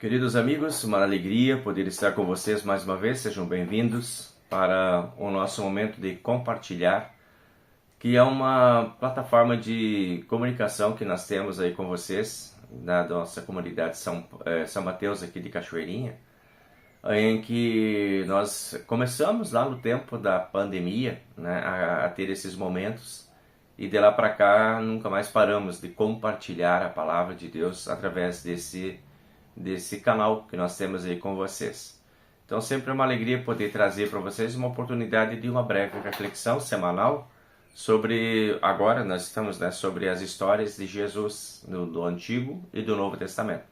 Queridos amigos, uma alegria poder estar com vocês mais uma vez. Sejam bem-vindos para o nosso momento de compartilhar, que é uma plataforma de comunicação que nós temos aí com vocês, na nossa comunidade São Mateus aqui de Cachoeirinha, em que nós começamos lá no tempo da pandemia, né, a ter esses momentos, e de lá para cá nunca mais paramos de compartilhar a palavra de Deus através desse canal que nós temos aí com vocês. Então sempre é uma alegria poder trazer para vocês uma oportunidade de uma breve reflexão semanal sobre, agora nós estamos sobre as histórias de Jesus do Antigo e do Novo Testamento.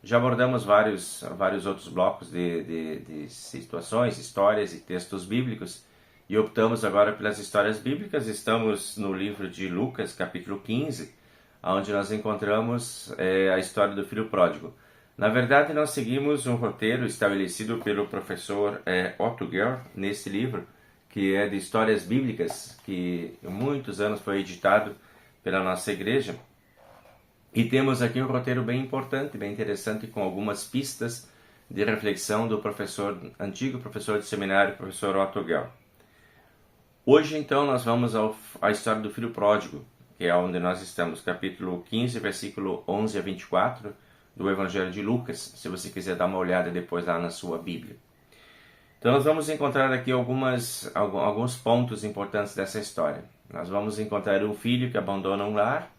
Já abordamos vários outros blocos de situações, histórias e textos bíblicos, e optamos agora pelas histórias bíblicas. Estamos no livro de Lucas, capítulo 15, onde nós encontramos a história do filho pródigo. Na verdade, nós seguimos um roteiro estabelecido pelo professor Otto Gehr nesse livro, que é de histórias bíblicas, que há muitos anos foi editado pela nossa igreja. E temos aqui um roteiro bem importante, bem interessante, com algumas pistas de reflexão do antigo professor de seminário, professor Otto Gehr. Hoje, então, nós vamos à história do filho pródigo, que é onde nós estamos, capítulo 15, versículo 11 a 24, do Evangelho de Lucas, se você quiser dar uma olhada depois lá na sua Bíblia. Então nós vamos encontrar aqui alguns pontos importantes dessa história. Nós vamos encontrar um filho que abandona um lar,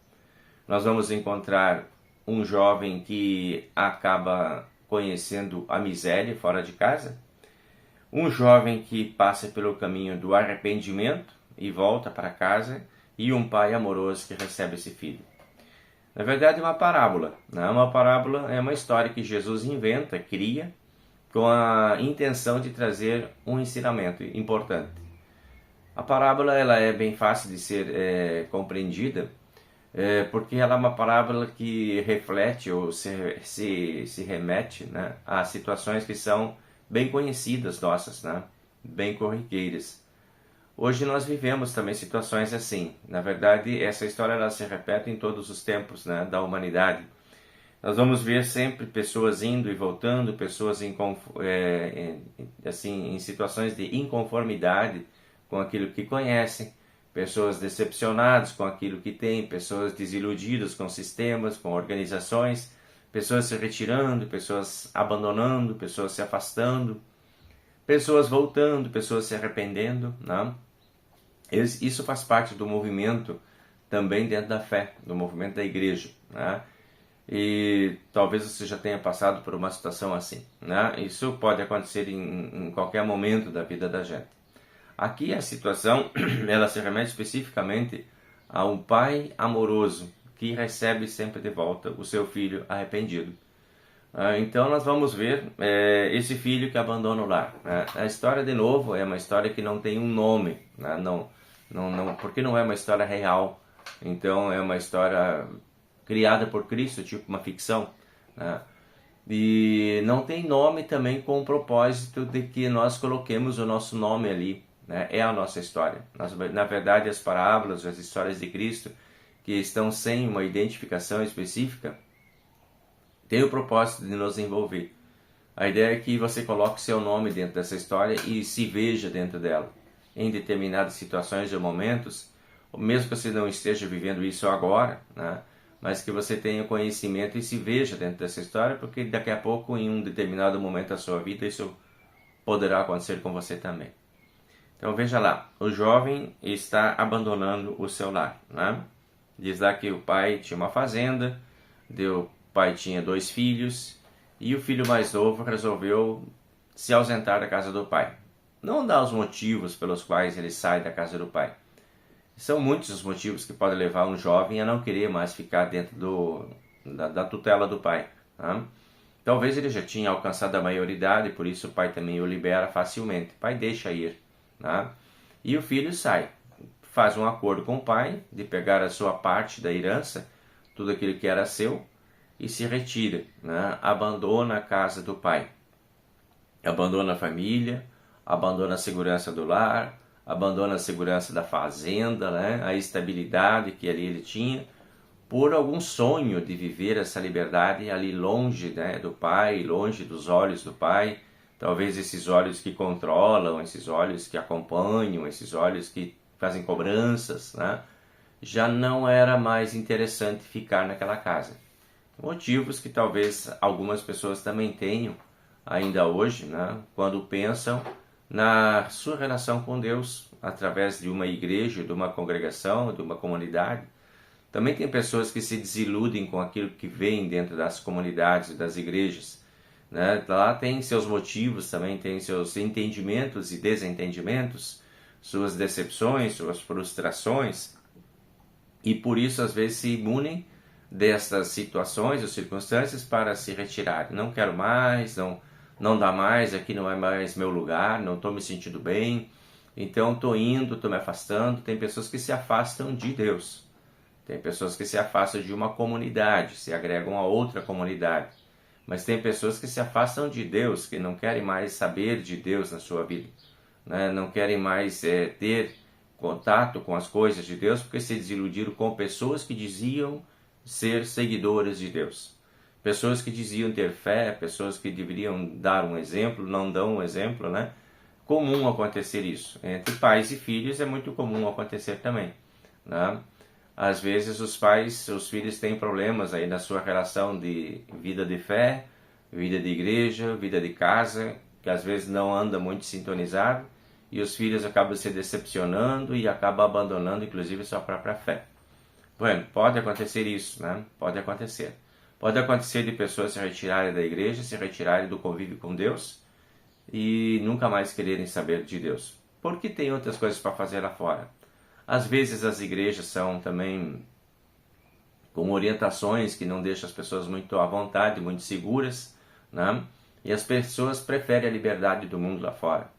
nós vamos encontrar um jovem que acaba conhecendo a miséria fora de casa, um jovem que passa pelo caminho do arrependimento e volta para casa, e um pai amoroso que recebe esse filho. Na verdade, é uma parábola. Né? Uma parábola é uma história que Jesus inventa, cria, com a intenção de trazer um ensinamento importante. A parábola ela é bem fácil de ser compreendida, porque ela é uma parábola que reflete ou se remete, né, a situações que são bem conhecidas nossas, né, bem corriqueiras. Hoje nós vivemos também situações assim. Na verdade, essa história ela se repete em todos os tempos, né, da humanidade. Nós vamos ver sempre pessoas indo e voltando, pessoas em situações de inconformidade com aquilo que conhecem, pessoas decepcionadas com aquilo que têm, pessoas desiludidas com sistemas, com organizações, pessoas se retirando, pessoas abandonando, pessoas se afastando, pessoas voltando, pessoas se arrependendo, né? Isso faz parte do movimento também dentro da fé, do movimento da igreja, né? E talvez você já tenha passado por uma situação assim, né? Isso pode acontecer em qualquer momento da vida da gente. Aqui a situação ela se remete especificamente a um pai amoroso que recebe sempre de volta o seu filho arrependido. Então nós vamos ver esse filho que abandona o lar. A história, de novo, é uma história que não tem um nome, né? Porque não é uma história real. Então é uma história criada por Cristo, tipo uma ficção, né? E não tem nome também com o propósito de que nós coloquemos o nosso nome ali, né? É a nossa história. Na verdade, as parábolas, as histórias de Cristo, que estão sem uma identificação específica, tem o propósito de nos envolver. A ideia é que você coloque seu nome dentro dessa história e se veja dentro dela. Em determinadas situações ou momentos, mesmo que você não esteja vivendo isso agora, né, mas que você tenha conhecimento e se veja dentro dessa história, porque daqui a pouco, em um determinado momento da sua vida, isso poderá acontecer com você também. Então veja lá, o jovem está abandonando o seu lar. Né? Diz lá que o pai tinha uma fazenda, o pai tinha 2 filhos, e o filho mais novo resolveu se ausentar da casa do pai. Não dá os motivos pelos quais ele sai da casa do pai. São muitos os motivos que podem levar um jovem a não querer mais ficar dentro da tutela do pai. Tá? Talvez ele já tinha alcançado a maioridade, por isso o pai também o libera facilmente. O pai deixa ir. Tá? E o filho sai. Faz um acordo com o pai de pegar a sua parte da herança, tudo aquilo que era seu, e se retira, né? Abandona a casa do pai, abandona a família, abandona a segurança do lar, abandona a segurança da fazenda, né? A estabilidade que ali ele tinha, por algum sonho de viver essa liberdade ali longe, né, do pai, longe dos olhos do pai. Talvez esses olhos que controlam, esses olhos que acompanham, esses olhos que fazem cobranças, né? Já não era mais interessante ficar naquela casa. Motivos que talvez algumas pessoas também tenham ainda hoje, né? Quando pensam na sua relação com Deus através de uma igreja, de uma congregação, de uma comunidade. Também tem pessoas que se desiludem com aquilo que vem dentro das comunidades, das igrejas, né? Lá tem seus motivos, também tem seus entendimentos e desentendimentos, suas decepções, suas frustrações, e por isso às vezes se imunem destas situações ou circunstâncias para se retirar. Não quero mais, não dá mais, aqui não é mais meu lugar, não estou me sentindo bem, então estou indo, estou me afastando. Tem pessoas que se afastam de Deus, tem pessoas que se afastam de uma comunidade, se agregam a outra comunidade. Mas tem pessoas que se afastam de Deus, que não querem mais saber de Deus na sua vida, né? Não querem mais ter contato com as coisas de Deus, porque se desiludiram com pessoas que diziam ser seguidores de Deus. Pessoas que diziam ter fé, pessoas que deveriam dar um exemplo, não dão um exemplo, né? Comum acontecer isso. Entre pais e filhos é muito comum acontecer também, né? Às vezes os filhos têm problemas aí na sua relação de vida de fé, vida de igreja, vida de casa, que às vezes não anda muito sintonizado, e os filhos acabam se decepcionando e acabam abandonando inclusive sua própria fé. Bueno, pode acontecer isso, né? Pode acontecer. Pode acontecer de pessoas se retirarem da igreja, se retirarem do convívio com Deus e nunca mais quererem saber de Deus, porque tem outras coisas para fazer lá fora. Às vezes as igrejas são também com orientações que não deixam as pessoas muito à vontade, muito seguras, né? E as pessoas preferem a liberdade do mundo lá fora.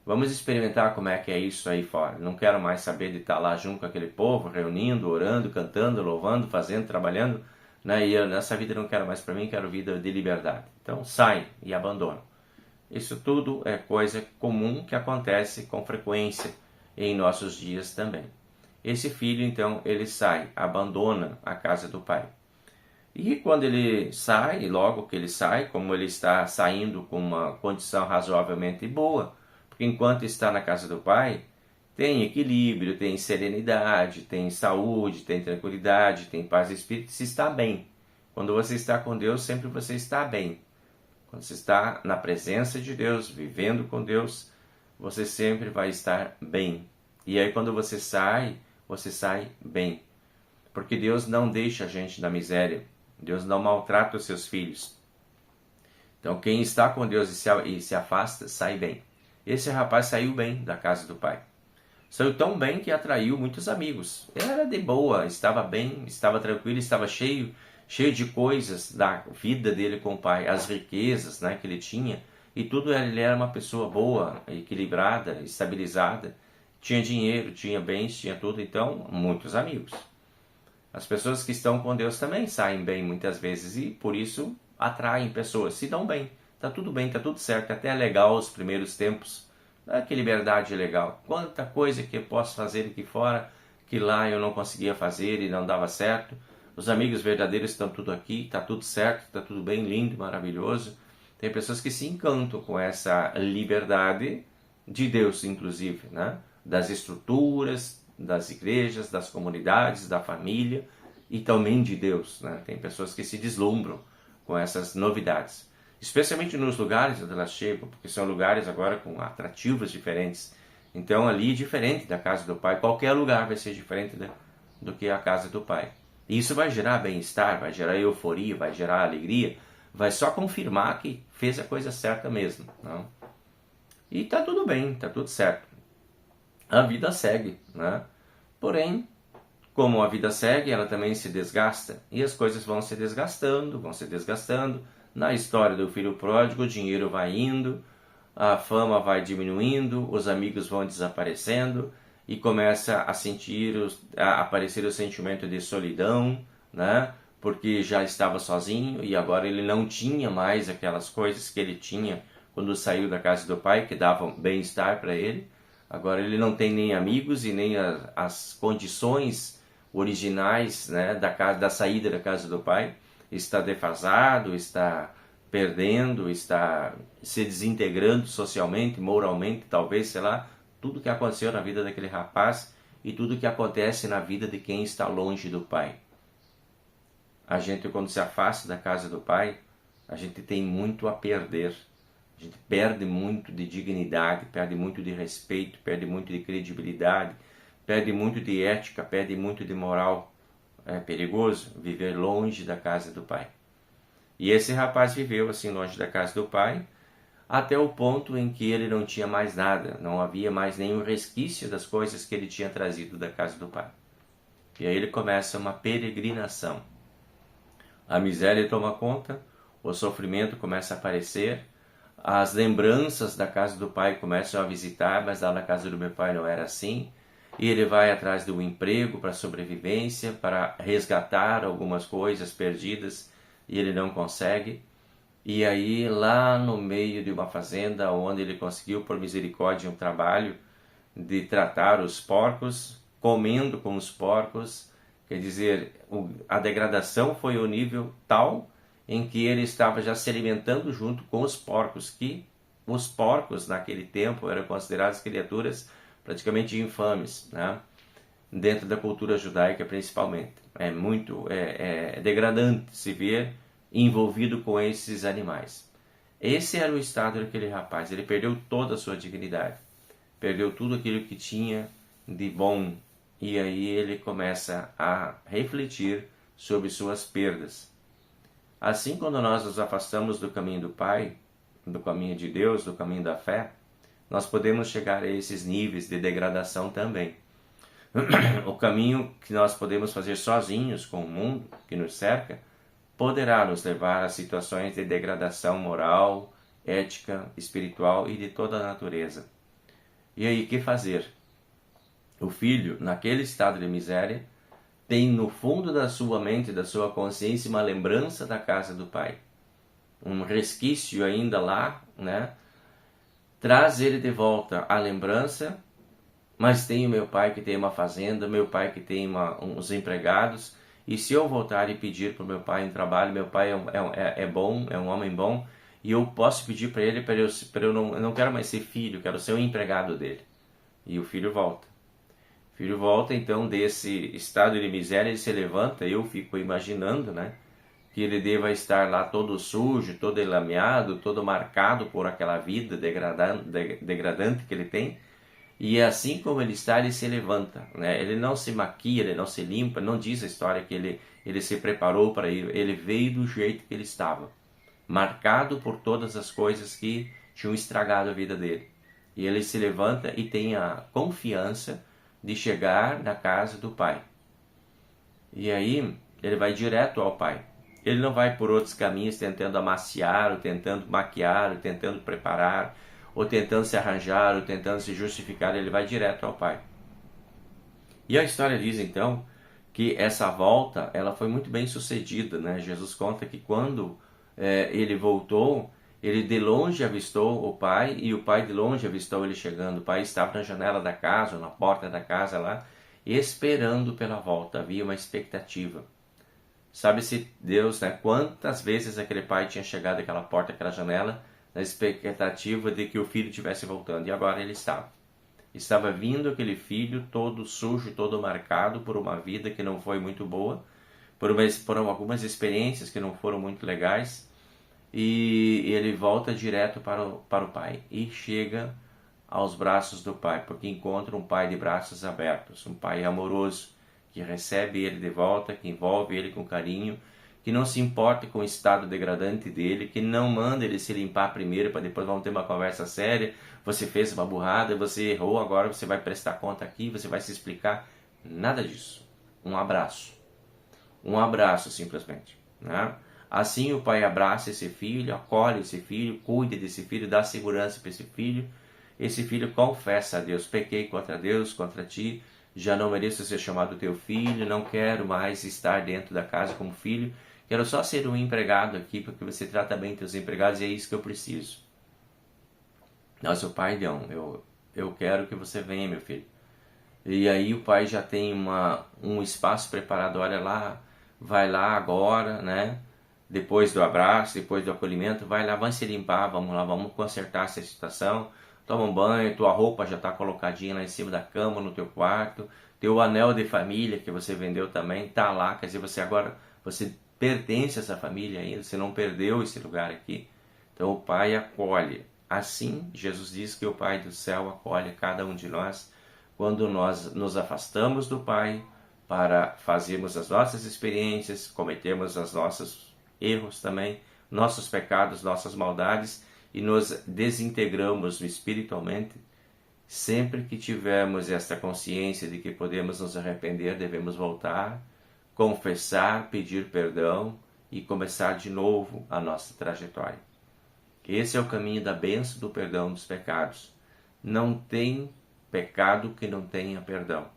Vamos experimentar como é que é isso aí fora. Não quero mais saber de estar lá junto com aquele povo, reunindo, orando, cantando, louvando, fazendo, trabalhando, né? E eu, nessa vida não quero mais para mim, quero vida de liberdade. Então saem e abandonam. Isso tudo é coisa comum que acontece com frequência em nossos dias também. Esse filho, então, ele sai, abandona a casa do pai. E quando ele sai, logo que ele sai, como ele está saindo com uma condição razoavelmente boa, porque enquanto está na casa do pai, tem equilíbrio, tem serenidade, tem saúde, tem tranquilidade, tem paz de espírito, se está bem. Quando você está com Deus, sempre você está bem. Quando você está na presença de Deus, vivendo com Deus, você sempre vai estar bem. E aí quando você sai bem. Porque Deus não deixa a gente na miséria. Deus não maltrata os seus filhos. Então quem está com Deus e se afasta, sai bem. Esse rapaz saiu bem da casa do pai. Saiu tão bem que atraiu muitos amigos. Era de boa, estava bem, estava tranquilo, estava cheio de coisas da vida dele com o pai, as riquezas, né, que ele tinha, e tudo ele era uma pessoa boa, equilibrada, estabilizada, tinha dinheiro, tinha bens, tinha tudo, então muitos amigos. As pessoas que estão com Deus também saem bem muitas vezes e por isso atraem pessoas, se dão bem, tá tudo certo, até é legal os primeiros tempos, que liberdade legal, quanta coisa que eu posso fazer aqui fora, que lá eu não conseguia fazer e não dava certo. Os amigos verdadeiros estão tudo aqui, está tudo certo, está tudo bem, lindo, maravilhoso. Tem pessoas que se encantam com essa liberdade de Deus, inclusive, né? Das estruturas, das igrejas, das comunidades, da família e também de Deus, né? Tem pessoas que se deslumbram com essas novidades, especialmente nos lugares onde elas chegam, porque são lugares agora com atrativos diferentes. Então ali é diferente da casa do Pai, qualquer lugar vai ser diferente do que a casa do Pai. E isso vai gerar bem-estar, vai gerar euforia, vai gerar alegria, vai só confirmar que fez a coisa certa mesmo. Não? E tá tudo bem, tá tudo certo. A vida segue, né? Porém, como a vida segue, ela também se desgasta. E as coisas vão se desgastando, Na história do filho pródigo, o dinheiro vai indo, a fama vai diminuindo, os amigos vão desaparecendo, e começa a aparecer o sentimento de solidão, né? Porque já estava sozinho e agora ele não tinha mais aquelas coisas que ele tinha quando saiu da casa do pai, que davam bem-estar para ele. Agora ele não tem nem amigos e nem as condições, originais, né, da saída da casa do pai, está defasado, está perdendo, está se desintegrando socialmente, moralmente, talvez, sei lá, tudo que aconteceu na vida daquele rapaz e tudo que acontece na vida de quem está longe do pai. A gente, quando se afasta da casa do pai, a gente tem muito a perder. A gente perde muito de dignidade, perde muito de respeito, perde muito de credibilidade, perde muito de ética, perde muito de moral. É perigoso viver longe da casa do pai. E esse rapaz viveu assim longe da casa do pai, até o ponto em que ele não tinha mais nada, não havia mais nenhum resquício das coisas que ele tinha trazido da casa do pai. E aí ele começa uma peregrinação. A miséria toma conta, o sofrimento começa a aparecer, as lembranças da casa do pai começam a visitar, mas lá na casa do meu pai não era assim. E ele vai atrás de um emprego para sobrevivência, para resgatar algumas coisas perdidas, e ele não consegue. E aí, lá no meio de uma fazenda, onde ele conseguiu, por misericórdia, um trabalho de tratar os porcos, comendo com os porcos, quer dizer, a degradação foi o nível tal em que ele estava já se alimentando junto com os porcos, que os porcos naquele tempo eram considerados criaturas praticamente infames, né? Dentro da cultura judaica principalmente. É muito degradante se ver envolvido com esses animais. Esse era o estado daquele rapaz. Ele perdeu toda a sua dignidade, perdeu tudo aquilo que tinha de bom, e aí ele começa a refletir sobre suas perdas. Assim, quando nós nos afastamos do caminho do Pai, do caminho de Deus, do caminho da fé, nós podemos chegar a esses níveis de degradação também. O caminho que nós podemos fazer sozinhos com o mundo que nos cerca poderá nos levar a situações de degradação moral, ética, espiritual e de toda a natureza. E aí, o que fazer? O filho, naquele estado de miséria, tem no fundo da sua mente, da sua consciência, uma lembrança da casa do pai. Um resquício ainda lá, né? Traz ele de volta a lembrança, mas tem o meu pai que tem uma fazenda, meu pai que tem uns empregados, e se eu voltar e pedir para o meu pai um trabalho, meu pai é bom, é um homem bom, e eu posso pedir para ele, eu não quero mais ser filho, quero ser um empregado dele. E o filho volta. O filho volta então desse estado de miséria, ele se levanta, eu fico imaginando, né? Que ele deva estar lá todo sujo, todo enlameado, todo marcado por aquela vida degradante que ele tem. E assim como ele está, ele se levanta, né? Ele não se maquia, ele não se limpa, não diz a história que ele se preparou para ir. Ele veio do jeito que ele estava, marcado por todas as coisas que tinham estragado a vida dele. E ele se levanta e tem a confiança de chegar na casa do pai. E aí ele vai direto ao pai. Ele não vai por outros caminhos tentando amaciar, ou tentando maquiar, ou tentando preparar, ou tentando se arranjar, ou tentando se justificar. Ele vai direto ao pai. E a história diz então que essa volta ela foi muito bem sucedida, né? Jesus conta que quando ele voltou, ele de longe avistou o pai, e o pai de longe avistou ele chegando. O pai estava na janela da casa, ou na porta da casa lá, esperando pela volta. Havia uma expectativa. Sabe-se Deus, né? Quantas vezes aquele pai tinha chegado àquela porta, àquela janela, na expectativa de que o filho estivesse voltando. E agora ele estava. Estava vindo aquele filho todo sujo, todo marcado por uma vida que não foi muito boa, por algumas experiências que não foram muito legais. E ele volta direto para o pai e chega aos braços do pai, porque encontra um pai de braços abertos, um pai amoroso, que recebe ele de volta, que envolve ele com carinho, que não se importa com o estado degradante dele, que não manda ele se limpar primeiro para depois vamos ter uma conversa séria. Você fez uma burrada, você errou, agora você vai prestar conta aqui, você vai se explicar. Nada disso. Um abraço simplesmente, né? Assim o pai abraça esse filho, acolhe esse filho, cuida desse filho, dá segurança para esse filho. Esse filho confessa a Deus: pequei contra Deus, contra ti, já não mereço ser chamado teu filho, não quero mais estar dentro da casa como filho, quero só ser um empregado aqui, porque você trata bem teus empregados e é isso que eu preciso. Nossa, o pai, não, eu quero que você venha, meu filho. E aí o pai já tem um espaço preparado, olha lá, vai lá agora, né? Depois do abraço, depois do acolhimento, vai lá, vamos se limpar, vamos lá, vamos consertar essa situação, toma um banho, tua roupa já está colocadinha lá em cima da cama, no teu quarto, teu anel de família que você vendeu também está lá, quer dizer, você pertence a essa família ainda, você não perdeu esse lugar aqui. Então o pai acolhe. Assim, Jesus diz que o Pai do céu acolhe cada um de nós quando nós nos afastamos do Pai para fazermos as nossas experiências, cometermos os nossos erros também, nossos pecados, nossas maldades e nos desintegramos espiritualmente. Sempre que tivermos esta consciência de que podemos nos arrepender, devemos voltar, confessar, pedir perdão e começar de novo a nossa trajetória. Esse é o caminho da bênção do perdão dos pecados. Não tem pecado que não tenha perdão.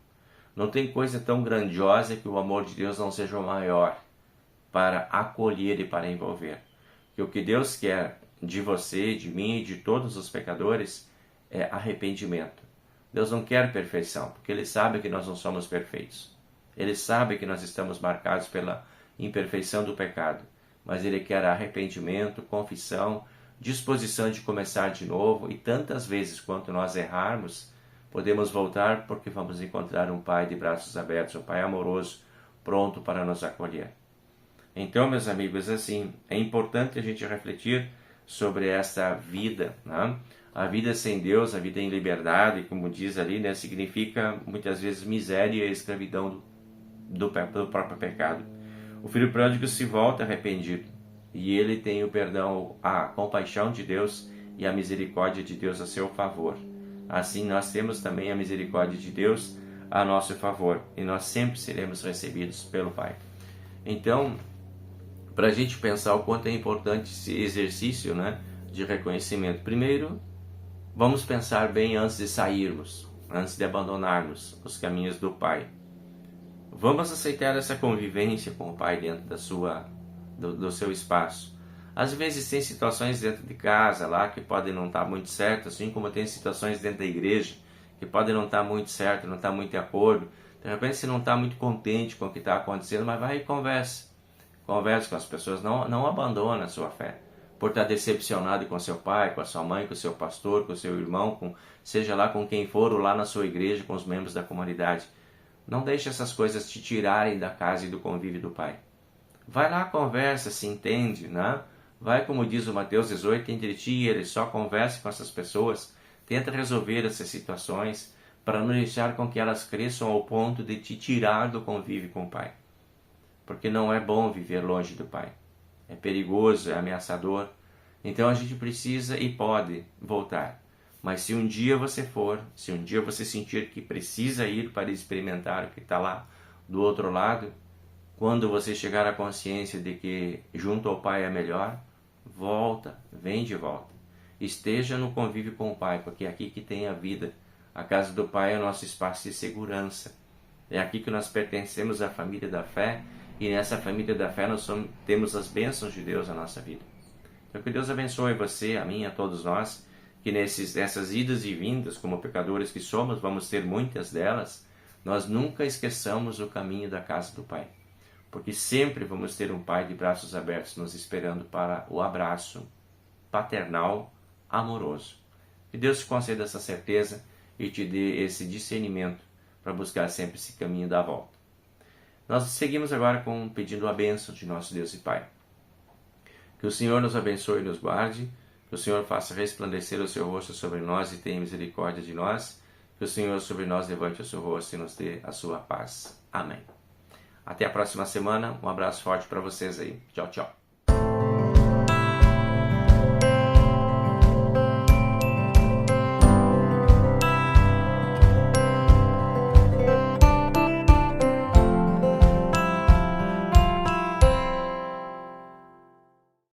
Não tem coisa tão grandiosa que o amor de Deus não seja o maior para acolher e para envolver. Que o que Deus quer de você, de mim e de todos os pecadores é arrependimento. Deus não quer perfeição, porque Ele sabe que nós não somos perfeitos. Ele sabe que nós estamos marcados pela imperfeição do pecado, mas Ele quer arrependimento, confissão, disposição de começar de novo, e tantas vezes quanto nós errarmos, podemos voltar porque vamos encontrar um Pai de braços abertos, um Pai amoroso, pronto para nos acolher. Então, meus amigos, assim, é importante a gente refletir sobre essa vida, né? A vida sem Deus, a vida em liberdade, como diz ali, né, significa muitas vezes miséria e escravidão do próprio pecado. O filho pródigo se volta arrependido e ele tem o perdão, a compaixão de Deus e a misericórdia de Deus a seu favor. Assim nós temos também a misericórdia de Deus a nosso favor e nós sempre seremos recebidos pelo Pai. Então, para a gente pensar o quanto é importante esse exercício, né, de reconhecimento. Primeiro, vamos pensar bem antes de sairmos, antes de abandonarmos os caminhos do Pai. Vamos aceitar essa convivência com o Pai dentro do seu espaço. Às vezes tem situações dentro de casa lá que podem não estar muito certas, assim como tem situações dentro da igreja que podem não estar muito certas, não estar muito de acordo. De repente você não está muito contente com o que está acontecendo, mas vai e conversa. Converse com as pessoas, não abandona a sua fé. Por estar decepcionado com seu pai, com a sua mãe, com o seu pastor, com o seu irmão, seja lá com quem for, ou lá na sua igreja, com os membros da comunidade. Não deixe essas coisas te tirarem da casa e do convívio do Pai. Vai lá, conversa, se entende, né? Vai, como diz o Mateus 18, entre ti e ele, só converse com essas pessoas, tenta resolver essas situações, para não deixar com que elas cresçam ao ponto de te tirar do convívio com o Pai. Porque não é bom viver longe do Pai. É perigoso, é ameaçador. Então a gente precisa e pode voltar. Mas se um dia você for, se um dia você sentir que precisa ir para experimentar o que está lá do outro lado, quando você chegar à consciência de que junto ao Pai é melhor, volta, vem de volta. Esteja no convívio com o Pai, porque é aqui que tem a vida. A casa do Pai é o nosso espaço de segurança. É aqui que nós pertencemos à família da fé, e nessa família da fé nós temos as bênçãos de Deus na nossa vida. Então que Deus abençoe você, a mim, a todos nós, que nessas idas e vindas, como pecadores que somos, vamos ter muitas delas, nós nunca esqueçamos o caminho da casa do Pai. Porque sempre vamos ter um Pai de braços abertos nos esperando para o abraço paternal, amoroso. Que Deus te conceda essa certeza e te dê esse discernimento para buscar sempre esse caminho da volta. Nós seguimos agora pedindo a bênção de nosso Deus e Pai. Que o Senhor nos abençoe e nos guarde, que o Senhor faça resplandecer o seu rosto sobre nós e tenha misericórdia de nós, que o Senhor sobre nós levante o seu rosto e nos dê a sua paz. Amém. Até a próxima semana, um abraço forte para vocês aí. Tchau, tchau.